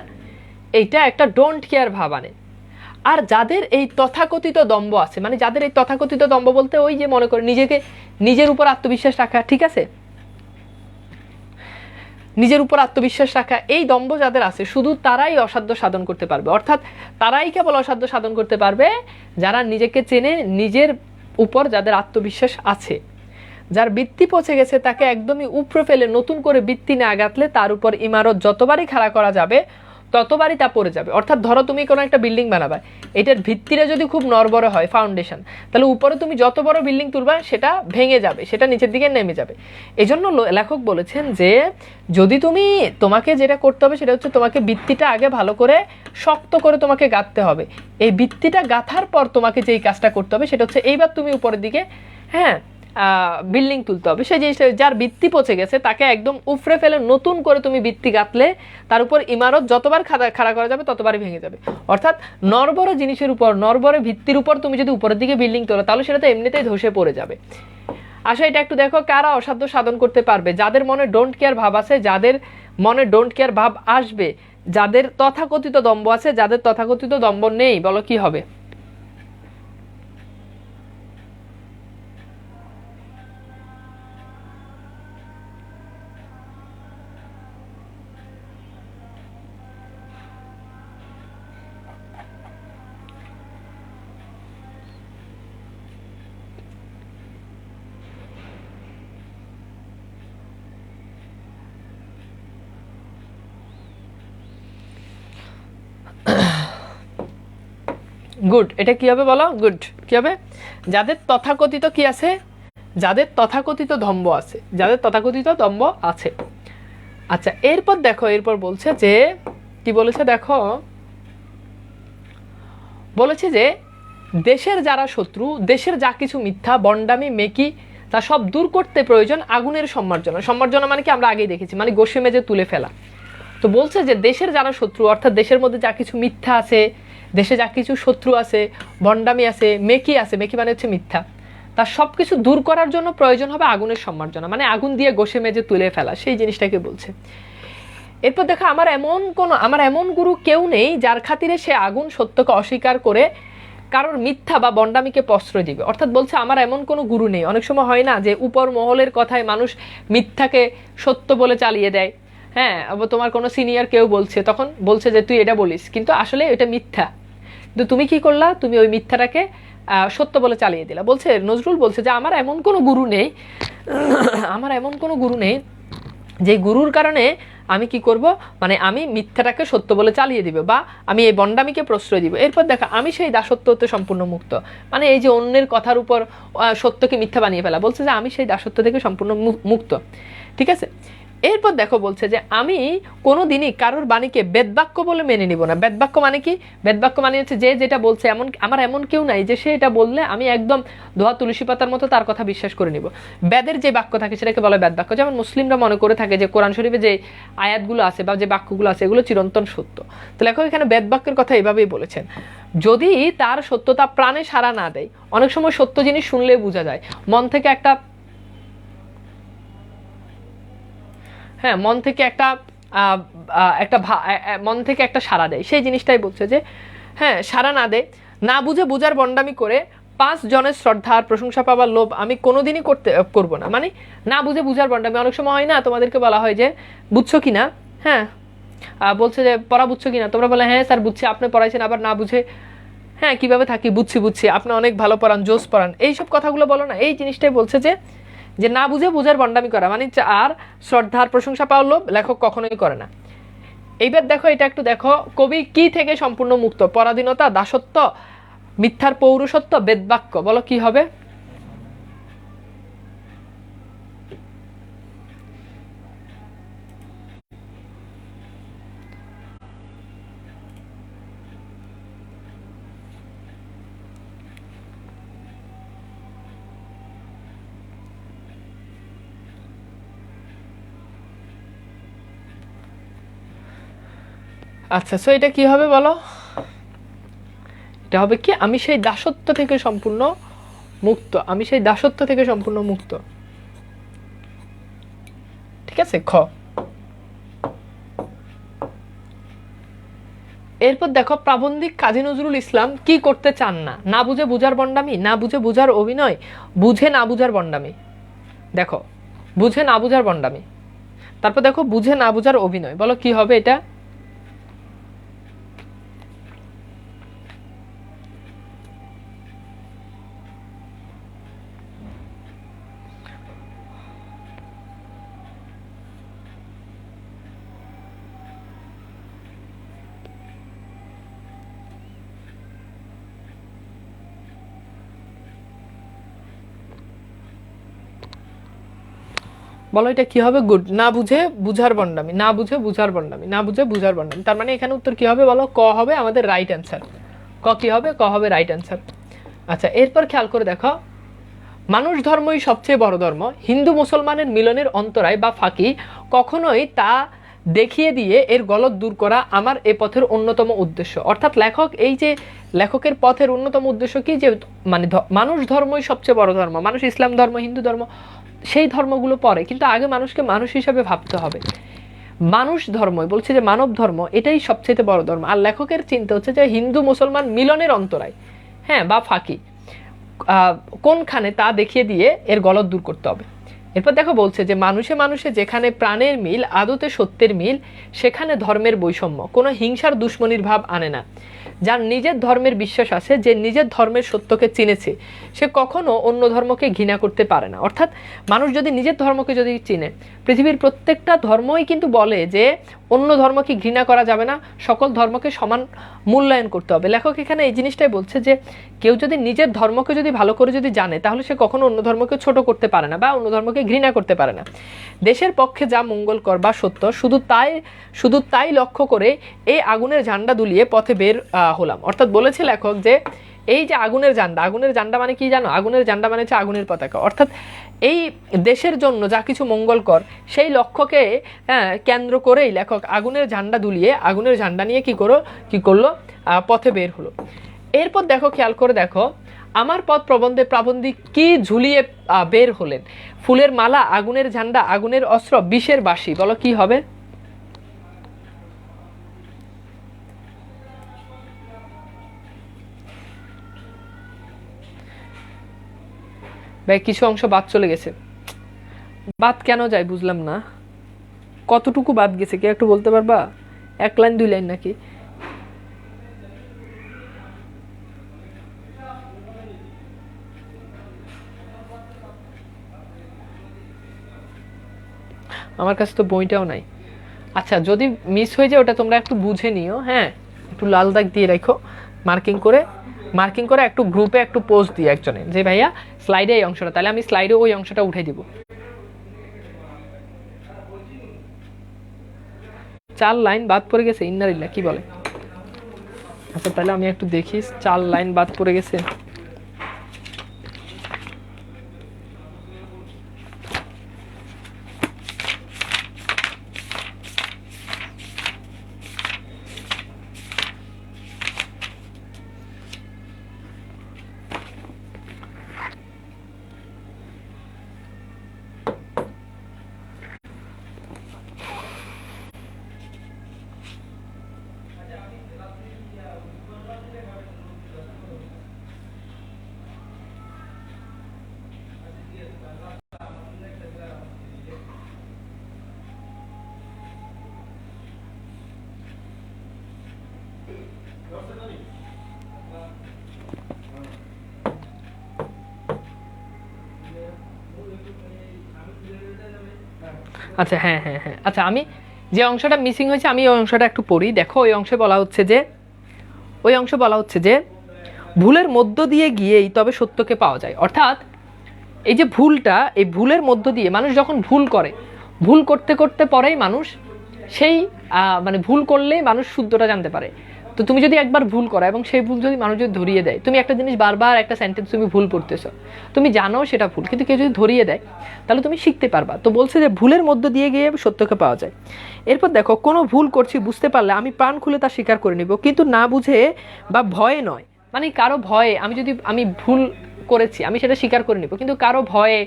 Speaker 1: এইটা একটা ডোন্ট কেয়ার ভাব আনে। আর যাদের এই তথাকথিত দম্ভ আছে, মানে যাদের এই তথাকথিত দম্ভ বলতে ওই যে মনে করে নিজেকে, নিজের উপর আত্মবিশ্বাস রাখা, ঠিক আছে, নিজের উপর আত্মবিশ্বাস রাখা, এই দম্ভ যাদের আছে শুধু তারাই অসাধ্য সাধন করতে পারবে। অর্থাৎ তারাই কেবল অসাধ্য সাধন করতে পারবে যারা নিজেকে চেনে, নিজের উপর যাদের আত্মবিশ্বাস আছে। যার বৃত্তি পচে গেছে তাকে একদমই উপড়ে ফেলে নতুন করে বৃত্তি না আগাতলে তার উপর ইমারত যতবারই খাড়া করা যাবে ততবারই তা পড়ে যাবে। অর্থাৎ ধরো তুমি কোনো একটা বিল্ডিং বানাবা, এটার ভিত্তিটা যদি খুব নড়বড়ে হয়, ফাউন্ডেশন, তাহলে উপরে তুমি যত বড় বিল্ডিং তুলবা সেটা ভেঙে যাবে, সেটা নিচের দিকে নেমে যাবে। এই জন্য লেখক বলেছেন যে যদি তুমি, তোমাকে যেটা করতে হবে সেটা হচ্ছে তোমাকে ভিত্তিটা আগে ভালো করে শক্ত করে তোমাকে গাঁথতে হবে। এই ভিত্তিটা গাঁথার পর তোমাকে যেই কাজটা করতে হবে সেটা হচ্ছে এইবার তুমি উপরের দিকে, হ্যাঁ, বিল্ডিং তুলতে হবে। সেই জিনিসটা, যার ভিত্তি পচে গেছে তাকে একদম উফরে ফেলে নতুন করে তুমি ভিত্তি গাঁথলে তার উপর ইমারত যতবার খাড়া করা যাবে ততবারই ভেঙে যাবে। অর্থাৎ নরবরে জিনিসের উপর, নরবরে ভিত্তির উপর তুমি যদি উপরের দিকে বিল্ডিং তোলো তাহলে সেটা তো এমনিতেই ধসে পড়ে যাবে। আসলে এটা একটু দেখো, কারা অসাধ্য সাধন করতে পারবে? যাদের মনে ডোন্ট কেয়ার ভাব আছে, যাদের মনে ডোন্ট কেয়ার ভাব আসবে, যাদের তথাকথিত দম্ভ আছে, যাদের তথাকথিত দম্ভ নেই, বলো কি হবে? গুড। এটা কি হবে বলো? গুড। কি হবে? যাদের তথাকথিত কি আছে? যাদের তথাকথিত দম্ভ আছে, যাদের তথাকথিত দম্ভ আছে। আচ্ছা, এরপর দেখো, এরপর বলছে যে কি বলেছে দেখো, বলেছে যে দেশের যারা শত্রু, দেশের যা কিছু মিথ্যা, বন্ডামি, মেকি, তা সব দূর করতে প্রয়োজন আগুনের সম্মার্জনা। সম্মার্জনা মানে কি? আমরা আগেই দেখেছি, মানে গোশে মেজে তুলে ফেলা। তো বলছে যে দেশের যারা শত্রু, অর্থাৎ দেশের মধ্যে যা কিছু মিথ্যা আছে, দেশে যা কিছু শত্রু আছে, বন্ডামি আছে, মেকি আছে, মেকি মানে হচ্ছে মিথ্যা, তার সব কিছু দূর করার জন্য প্রয়োজন হবে আগুনের সম্মার্জনা, মানে আগুন দিয়ে গোশে মেজে তুলে ফেলা, সেই জিনিসটাকে বলছে। এরপর দেখো, আমার এমন গুরু কেউ নেই যার খাতিরে সে আগুন সত্যকে অস্বীকার করে কারোর মিথ্যা বা বন্ডামিকে প্রশ্রয় দিবে। অর্থাৎ বলছে আমার এমন কোনো গুরু নেই। অনেক সময় হয় না যে উপর মহলের কথায় মানুষ মিথ্যাকে সত্য বলে চালিয়ে দেয়, হ্যাঁ, তোমার কোনো সিনিয়র কেউ বলছে, তখন বলছে যে তুই এটা বলিস, কিন্তু আসলে এটা মিথ্যা, কিন্তু তুমি কি করলা? তুমি ওই মিথ্যাটাকে সত্য বলে চালিয়ে দিলা। বলছে নজরুল বলছে যে আমার এমন কোনো গুরু নেই, আমার এমন কোনো গুরু নেই যে গুরুর কারণে আমি কি করব, মানে আমি মিথ্যাটাকে সত্য বলে চালিয়ে দিব বা আমি এই বন্ডামিকে প্রশ্রয় দিব। এরপর দেখা, আমি সেই দাসত্ব হতে সম্পূর্ণ মুক্ত, মানে এই যে অন্যের কথার উপর সত্যকে মিথ্যা বানিয়ে ফেলা, বলছে যে আমি সেই দাসত্ব থেকে সম্পূর্ণ মুক্ত। ঠিক আছে, এরপর দেখো বলছে যে আমি কোনোদিনই কারোর বাণীকে বেদবাক্য বলে মেনে নিব না। বেদবাক্য মানে কি? বেদবাক্য মানে হচ্ছে যে যেটা বলছে, আমার এমন কেউ নাই যে সে এটা বললে আমি একদম ধোয়া তুলসী পাতার মতো তার কথা বিশ্বাস করে নিব। বেদের যে বাক্য থাকে সেটাকে বলে বেদবাক্য। যেমন মুসলিমরা মনে করে থাকে যে কোরআন শরীফে যে আয়াতগুলো আছে বা যে বাক্যগুলো আছে এগুলো চিরন্তন সত্য। তো লেখক এখানে বেদবাক্যের কথা এভাবেই বলেছেন, যদি তার সত্যতা প্রাণে সাড়া না দেয়। অনেক সময় সত্য জিনিস শুনলে বোঝা যায়, মন থেকে একটা মন থেকে একটা সাড়া দেয়, সেই জিনিসটাই বলছে যে সাড়া না দেয়, না বুঝে বুঝার বন্ডামি করে 5 জনের শ্রদ্ধা আর প্রশংসা পাওয়ার লোভ আমি কোনোদিনই করব না। মানে না বুঝে বুঝার বন্ডামি। অনেক সময় হয় না, তোমাদেরকে বলা হয় যে বুঝছো কিনা, বলছে যে পড়া বুঝছো কিনা, তোমরা বলে হ্যাঁ স্যার বুঝছি, আপনি পড়াইছেন, আবার না বুঝে কিভাবে থাকি, বুঝছি আপনি অনেক ভালো পড়ান, জোস পড়ান, এইসব কথাগুলো বলো না। এই জিনিসটাই বলছে যে না বুঝে বুঝার বন্ডামি করা, মানে আর শ্রদ্ধার প্রশংসা পাওয়ার লোভ লেখক কখনোই করে না। এইবার দেখো, এটা একটু দেখো, কবি কি থেকে সম্পূর্ণ মুক্ত? পরাধীনতা, দাসত্ব, মিথ্যার পৌরুষত্ব, বেদবাক্য, বলো কি হবে? আচ্ছা, সো এটা কি হবে বলো? এটা হবে কি? আমি সেই দাসত্ব থেকে সম্পূর্ণ মুক্ত, আমি সেই দাসত্ব থেকে সম্পূর্ণ মুক্ত। ঠিক আছে, খ। এরপর দেখো, প্রাবন্ধিক কাজী নজরুল ইসলাম কি করতে চান না? না বুঝে বুঝার বন্ডামি, না বুঝে বুঝার অভিনয়, বুঝে না বুঝার বন্ডামি। দেখো, বুঝে না বুঝার বন্ডামি, তারপর দেখো বুঝে না বুঝার অভিনয়, বলো কি হবে এটা? বলো এটা কি হবে? গুড। না বুঝে বুঝার বন্ডামি, না বুঝে বুঝার বন্ডামি, না বুঝে বুঝার বন্ডামি। তার মানে এখানে উত্তর কি হবে বলো? ক হবে আমাদের রাইট অ্যান্সার। ক কি হবে? ক হবে রাইট অ্যান্সার। আচ্ছা, এরপর খেয়াল করে দেখো, মানুষ ধর্মই সবচেয়ে বড় ধর্ম, হিন্দু মুসলমানের মিলনের অন্তরায় বা ফাঁকি কখনোই তা দেখিয়ে দিয়ে এর গলদ দূর করা আমার এ পথের অন্যতম উদ্দেশ্য। অর্থাৎ লেখকের পথের অন্যতম উদ্দেশ্য কি? যে মানে মানুষ ধর্মই সবচেয়ে বড় ধর্ম। মানুষ ইসলাম ধর্ম, হিন্দু ধর্ম, সেই ধর্মগুলো পরে, কিন্তু আগে মানুষকে মানুষ হিসাবে ভাবতে হবে। মানুষ ধর্মই বলছে যে মানব ধর্ম এটাই সবচেয়ে বড় ধর্ম। আর লেখকের চিন্তা হচ্ছে যে হিন্দু মুসলমান মিলনের অন্তরায় বা ফাঁকি কোনখানে তা দেখিয়ে দিয়ে এর গলদ দূর করতে হবে। এরপর দেখো বলছে যে মানুষে মানুষে যেখানে প্রাণের মিল, আদতে সত্যের মিল, সেখানে ধর্মের বৈষম্য কোনো হিংসার দুশ্মনির ভাব আনে না। যার নিজের ধর্মের বিশ্বাস আছে, যে নিজের ধর্মের সত্যকে চিনেছে, সে কখনো অন্য ধর্মকে ঘৃণা করতে পারে না। অর্থাৎ মানুষ যদি নিজের ধর্মকে যদি চিনে, পৃথিবীর প্রত্যেকটা ধর্মই কিন্তু বলে যে অন্য ধর্মকে ঘৃণা করা যাবে না, সকল ধর্মকে সমান মূল্যায়ন করতে হবে। লেখক এখানে এই জিনিসটাই বলছে যে কেউ যদি নিজের ধর্মকে যদি ভালো করে যদি জানে, তাহলে সে কখনো অন্য ধর্মকে ছোট করতে পারে না বা অন্য ধর্মকে ঘৃণা করতে পারে না। দেশের পক্ষে যা মঙ্গলকর বা সত্য, শুধু তাই লক্ষ্য করে এই আগুনের ঝান্ডা দুলিয়ে পথে বের হলাম। অর্থাৎ বলেছে লেখক যে এই যে আগুনের ঝান্ডা মানে কি জানো? আগুনের ঝান্ডা মানে হচ্ছে আগুনের পতাকা। অর্থাৎ এই দেশের জন্য যা কিছু মঙ্গলকর সেই লক্ষ্যকে কেন্দ্র করেই লেখক আগুনের ঝান্ডা দুলিয়ে, আগুনের ঝান্ডা নিয়ে কি করলো পথে বের হলো। এরপর দেখো, খেয়াল করে দেখো, আমার পথ প্রবন্ধে প্রাবন্ধিক কি ঝুলিয়ে বের হলেন? ফুলের মালা, আগুনের ঝান্ডা, আগুনের অস্ত্র, বিষের বাঁশি। বলো কি হবে? ভাই কিছু অংশ বাদ চলে গেছে। বাদ কেন যায় বুঝলাম না। কতটুকু বাদ গেছে কে একটু বলতে পারবা? 1 লাইন 2 লাইন নাকি? আমার কাছে তো বইটাও নাই। আচ্ছা, যদি মিস হয়ে যায় ওটা তোমরা একটু বুঝে নিও, হ্যাঁ, একটু লাল দাগ দিয়ে রাখো, মার্কিং করে একটু গ্রুপে একটু পোস্ট দিয়ে একজনে যে ভাইয়া স্লাইডে এই অংশটা, তাহলে আমি স্লাইডে ওই অংশটা উঠে দিব। 4 লাইন বাদ পড়ে গেছে, ইন্নারিল্লাহ কি বলে? আচ্ছা তাহলে আমি একটু দেখি, 4 লাইন বাদ পড়ে গেছে। আচ্ছা হ্যাঁ হ্যাঁ হ্যাঁ, আচ্ছা আমি যে অংশটা মিসিং হয়েছে আমি ওই অংশটা একটু পড়ি। দেখো ওই অংশে বলা হচ্ছে যে ভুলের মধ্য দিয়ে গিয়েই তবে সত্যকে পাওয়া যায়। অর্থাৎ এই যে ভুলটা, এই ভুলের মধ্য দিয়ে মানুষ যখন ভুল করে, ভুল করতে করতে পরেই মানুষ সেই মানে ভুল করলেই মানুষ শুদ্ধটা জানতে পারে। তো তুমি যদি একবার ভুল করো এবং সেই ভুল যদি মানুষ যদি ধরিয়ে দেয়, তুমি একটা জিনিস বারবার একটা সেন্টেন্স তুমি ভুল পড়তেছো, তুমি জানো সেটা ভুল, কিন্তু কেউ যদি ধরিয়ে দেয় তাহলে তুমি শিখতে পারবা। তো বলছে যে ভুলের মধ্য দিয়ে গিয়ে সত্যকে পাওয়া যায়। এরপর দেখো, কোনো ভুল করছি বুঝতে পারলে আমি প্রাণ খুলে তা স্বীকার করে নিব, কিন্তু না বুঝে বা ভয়ে নয়। মানে কারো ভয়ে আমি ভুল করেছি আমি সেটা স্বীকার করে নিব, কিন্তু কারো ভয়ে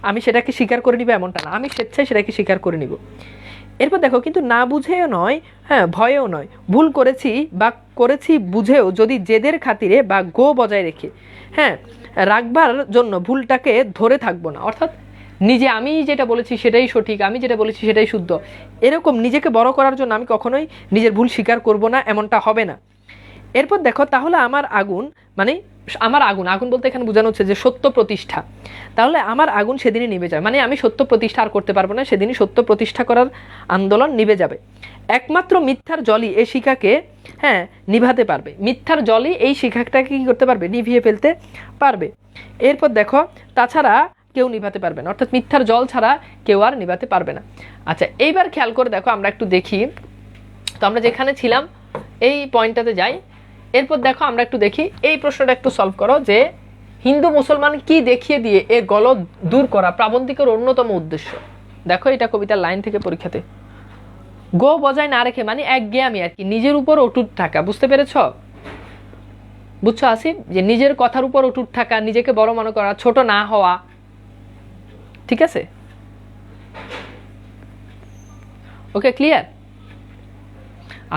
Speaker 1: আমি সেটাকে স্বীকার করে নিব এমনটা না, আমি স্বেচ্ছায় সেটাকে স্বীকার করে নিব। এরপর দেখো, কিন্তু না বুঝেও নয়, হ্যাঁ ভয়েও নয়, ভুল করেছি বুঝেও যদি জেদের খাতিরে বা বজায় রেখে, হ্যাঁ রাখবার জন্য ভুলটাকে ধরে থাকবো না। অর্থাৎ আমি যেটা বলেছি সেটাই সঠিক, আমি যেটা বলেছি সেটাই শুদ্ধ, এরকম নিজেকে বড় করার জন্য আমি কখনোই নিজের ভুল স্বীকার করব না, এমনটা হবে না। এরপর দেখো, তাহলে আমার আগুন বলতে এখানে বোঝানো হচ্ছে যে সত্য প্রতিষ্ঠা। তাহলে আমার আগুন সেদিনই নিভে যায়, মানে আমি সত্য প্রতিষ্ঠা আর করতে পারবো না, সেদিনই সত্য প্রতিষ্ঠা করার আন্দোলন নিভে যাবে। একমাত্র মিথ্যার জলই এই শিখাকে নিভাতে পারবে, মিথ্যার জলই এই শিখাটাকে কি করতে পারবে? নিভিয়ে ফেলতে পারবে। এরপর দেখো, তাছাড়া কেউ নিভাতে পারবে না, অর্থাৎ মিথ্যার জল ছাড়া কেউ আর নিভাতে পারবে না। আচ্ছা এইবার খেয়াল করে দেখো, আমরা একটু দেখি, তো আমরা যেখানে ছিলাম এই পয়েন্টটাতে যাই। এরপর দেখো আমরা একটু দেখি, এই প্রশ্নটা একটু সলভ করো যে হিন্দু মুসলমান কি দেখিয়ে দিয়ে এ গলদ দূর করা প্রাবন্ধিকের অন্যতম উদ্দেশ্য। দেখো এটা কবিতার লাইন থেকে পরীক্ষাতে। বজায় না রেখে মানে একঘেয়েমি আর কি, নিজের উপর অটুট থাকা। বুঝতে পেরেছ? বুঝছো আসিফ? যে নিজের কথার উপর অটুট থাকা, নিজেকে বড় মনে করা, ছোট না হওয়া। ঠিক আছে, ওকে ক্লিয়ার?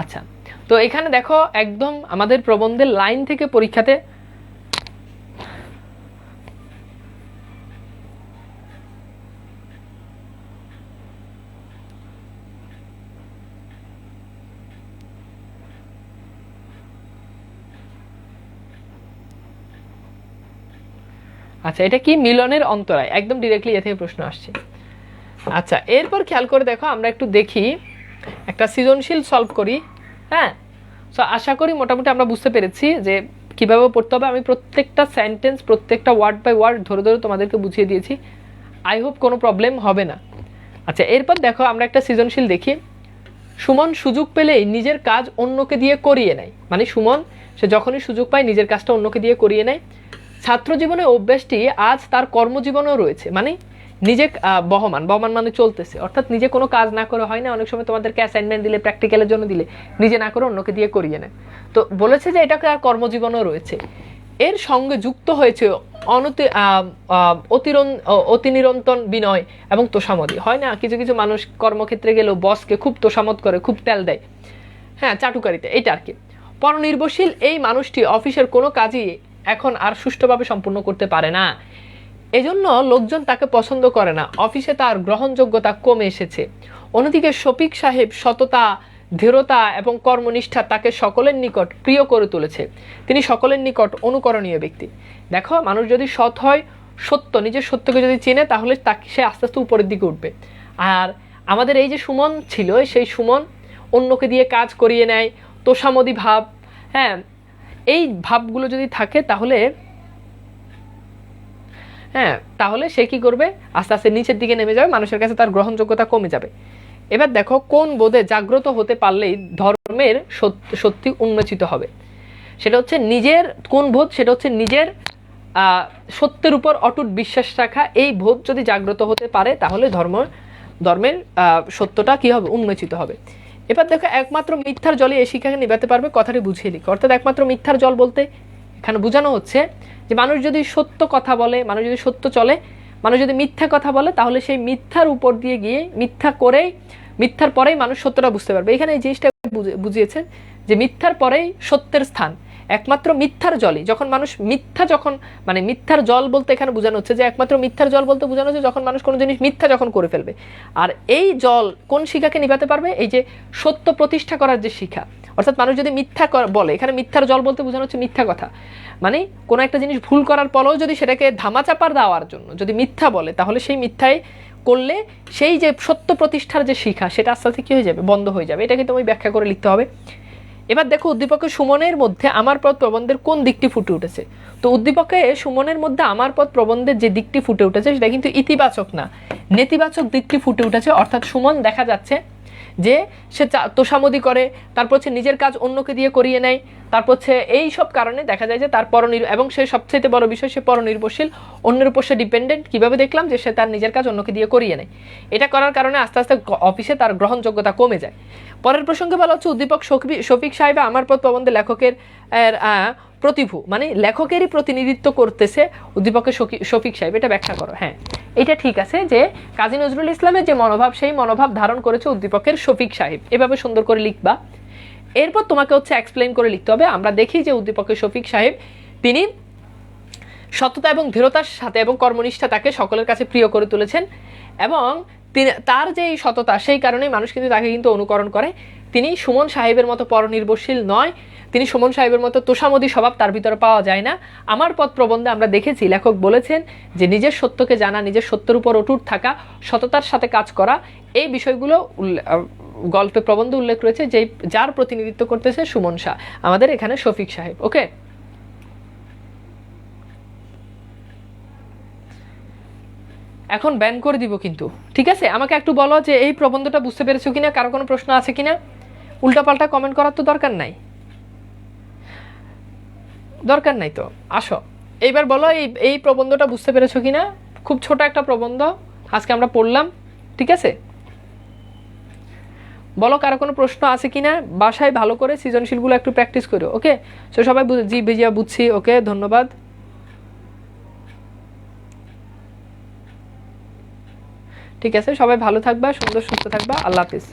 Speaker 1: আচ্ছা, তো এখানে দেখো একদম আমাদের প্রবন্ধের লাইন থেকে পরীক্ষাতে আচ্ছা এটা কি? মিলনের অন্তরায়, একদম ডিরেক্টলি এ থেকে প্রশ্ন আসছে। আচ্ছা এরপর খেয়াল করে দেখো, আমরা একটু দেখি একটা সৃজনশীল সলভ করি। হ্যাঁ, সো আশা করি মোটামুটি আমরা বুঝতে পেরেছি যে কীভাবে পড়তে হবে। আমি প্রত্যেকটা সেন্টেন্স, প্রত্যেকটা ওয়ার্ড বাই ওয়ার্ড ধরে ধরে তোমাদেরকে বুঝিয়ে দিয়েছি। আই হোপ কোনো প্রবলেম হবে না। আচ্ছা, এরপর দেখো আমরা একটা সৃজনশীল দেখি। সুমন সুযোগ পেলেই নিজের কাজ অন্যকে দিয়ে করিয়ে নেয়। মানে সুমন সে যখনই সুযোগ পায় নিজের কাজটা অন্যকে দিয়ে করিয়ে নেয়। ছাত্র জীবনে অভ্যাসটি আজ তার কর্মজীবনেও রয়েছে। মানে নিজে বহমান মানে চলতেছে, অর্থাৎ নিজে কোনো কাজ না করে হয় না, অনেক সময় তোমাদেরকে অ্যাসাইনমেন্ট দিলে, প্র্যাকটিক্যালের জন্য দিলে নিজে না করে অন্যকে দিয়ে করিয়ে নেয়। তো বলেছে যে এটাকে আর কর্মজীবনেও রয়েছে। এর সঙ্গে যুক্ত হয়েছে অতিনিরন্তন বিনয় এবং তোষামদি। হয় না, কিছু কিছু মানুষ কর্মক্ষেত্রে গেলেও বসকে খুব তোষামদ করে, খুব তেল দেয়, হ্যাঁ, চাটুকারিতে, এটা আর কি। পরনির্ভরশীল এই মানুষটি অফিসের কোনো কাজই এখন আর সুষ্ঠুভাবে সম্পূর্ণ করতে পারে না। এজন্য লোকজন তাকে পছন্দ করে না, অফিসে তার গ্রহণযোগ্যতা কমে এসেছে। অন্যদিকে শফিক সাহেব সততা, দৃঢ়তা এবং কর্মনিষ্ঠা তাকে সকলের নিকট প্রিয় করে তুলেছে। তিনি সকলের নিকট অনুকরণীয় ব্যক্তি। দেখো, মানুষ যদি সৎ হয়, সত্য, নিজের সত্যকে যদি চেনে, তাহলে তাকে সে আস্তে আস্তে উপরের দিকে উঠবে। আর আমাদের এই যে সুমন ছিল, সেই সুমন অন্যকে দিয়ে কাজ করিয়ে নেয়, তোষামদি ভাব, হ্যাঁ, এই ভাবগুলো যদি থাকে তাহলে সে কি করবে, আস্তে আস্তে নিচের দিকে নেমে যাবে, মানুষের কাছে তার গ্রহণযোগ্যতা কমে যাবে। এবার দেখো, কোন বোধে জাগ্রত হতে পারলেই ধর্মের সত্যি উন্মোচিত হবে। সেটা হচ্ছে নিজের কোন বোধ, সেটা হচ্ছে নিজের সত্যের উপর অটুট বিশ্বাস রাখা। এই বোধ যদি জাগ্রত হতে পারে তাহলে ধর্মের সত্যটা কি হবে, উন্মোচিত হবে। এবার দেখো, একমাত্র মিথ্যার জলে এই শিক্ষাকে নিভাতে পারবে, কথাটি বুঝিয়ে লিখো। অর্থাৎ একমাত্র মিথ্যার জল বলতে এখানে বোঝানো হচ্ছে যে মানুষ যদি সত্য কথা বলে, মানুষ যদি সত্য চলে, মানুষ যদি মিথ্যা কথা বলে, তাহলে সেই মিথ্যার উপর দিয়ে গিয়ে মিথ্যার পরেই মানুষ সত্যটা বুঝতে পারবে। এখানে এই জিনিসটা বুঝিয়েছেন যে মিথ্যার পরেই সত্যের স্থান। একমাত্র মিথ্যার জলই, যখন মানুষ মানে মিথ্যার জল বলতে এখানে বোঝানো হচ্ছে যে একমাত্র মিথ্যার জল বলতে বোঝানো হচ্ছে যখন মানুষ কোনো জিনিস মিথ্যা যখন করে ফেলবে। আর এই জল কোন শিখাকে নিভাতে পারবে, এই যে সত্য প্রতিষ্ঠা করার যে শিখা। অর্থাৎ মানুষ যদি মিথ্যা বলে, এখানে মিথ্যার জল বলতে বোঝানো হচ্ছে মিথ্যা কথা। মানে কোনো একটা জিনিস ভুল করার পরেও যদি সেটাকে ধামাচাপার দেওয়ার জন্য যদি মিথ্যা বলে, তাহলে সেই মিথ্যায় করলে সেই যে সত্য প্রতিষ্ঠার যে শিখা, সেটা আস্তে আস্তে কি হয়ে যাবে, বন্ধ হয়ে যাবে। এটাকে তুমি ব্যাখ্যা করে লিখতে হবে। এবার দেখো, উদ্দীপকের সুমনের মধ্যে আমার পদ প্রবন্ধের কোন দিকটি ফুটে উঠেছে। তো উদ্দীপকে সুমনের মধ্যে আমার পদ প্রবন্ধের যে দিকটি ফুটে উঠেছে সেটা কিন্তু ইতিবাচক না, নেতিবাচক দিকটি ফুটে উঠেছে। অর্থাৎ সুমন দেখা যাচ্ছে যে সে তোষামদি করে, তারপর হচ্ছে নিজের কাজ অন্যকে দিয়ে করিয়ে নেয়, তারপর হচ্ছে এই সব কারণে দেখা যায় যে তার এবং সে সবচেয়ে বড় বিষয়, সে পরনির্ভরশীল, অন্যের উপর সে ডিপেন্ডেন্ট। কীভাবে দেখলাম, যে সে তার নিজের কাজ অন্যকে দিয়ে করিয়ে নেয়। এটা করার কারণে আস্তে আস্তে অফিসে তার গ্রহণযোগ্যতা কমে যায়। পরের প্রসঙ্গে বলা হচ্ছে উদ্দীপক শফিক সাহেব আমার পদ প্রবন্ধে লেখকের প্রতিভু, মানে লেখকেরই প্রতিনিধিত্ব করতেছে উদ্দীপকের শফিক সাহেব। এটা ব্যাখ্যা করো। হ্যাঁ, এটা ঠিক আছে যে কাজী নজরুল ইসলামের যে মনোভাব, সেই মনোভাব ধারণ করেছে উদ্দীপকের শফিক সাহেব। এভাবে সুন্দর করে লিখবা। এরপর তোমাকে হচ্ছে এক্সপ্লেইন করে লিখতে হবে। আমরা দেখি যে উদ্দীপকের শফিক সাহেব তিনি সততা এবং দৃঢ়তার সাথে এবং কর্মনিষ্ঠা তাকে সকলের কাছে প্রিয় করে তুলেছেন, এবং তার যে সততা, সেই কারণেই মানুষ কিন্তু তাকে কিন্তু অনুকরণ করে। তিনি সুমন সাহেবের মতো পরনির্ভরশীল নয়, তিনি সুমন সাহেবের মতো তোষামদি স্বভাব তার ভিতরে পাওয়া যায় না। আমার পদ প্রবন্ধে আমরা দেখেছি লেখক বলেছেন যে নিজের সত্যকে জানা, নিজের সত্যের উপর অটুট থাকা, সততার সাথে কাজ করা, এই বিষয়গুলো গল্পে প্রবন্ধে উল্লেখ রয়েছে, যার প্রতিনিধিত্ব করতেছে সুমন শাহ, আমাদের এখানে শফিক সাহেব। ওকে, এখন ব্যান করে দিব কিন্তু, ঠিক আছে? আমাকে একটু বলো যে এই প্রবন্ধটা বুঝতে পেরেছো কিনা, কারো কোনো প্রশ্ন আছে কিনা। উল্টাপাল্টা কমেন্ট করার তো দরকার নাই তো। আসো, এইবার বলো এই প্রবন্ধটা বুঝতে পেরেছো কিনা। খুব ছোট একটা প্রবন্ধ আজকে আমরা পড়লাম, ঠিক আছে? বলো কারো কোনো প্রশ্ন আছে কিনা। বাসায় ভালো করে সৃজনশীলগুলো একটু প্র্যাকটিস করো। ওকে, সো সবাই জি বিজিয়া বুঝছি। ওকে, ধন্যবাদ। ঠিক আছে, সবাই ভালো থাকবা, সুন্দর সুস্থ থাকবা। আল্লাহ হাফিজ।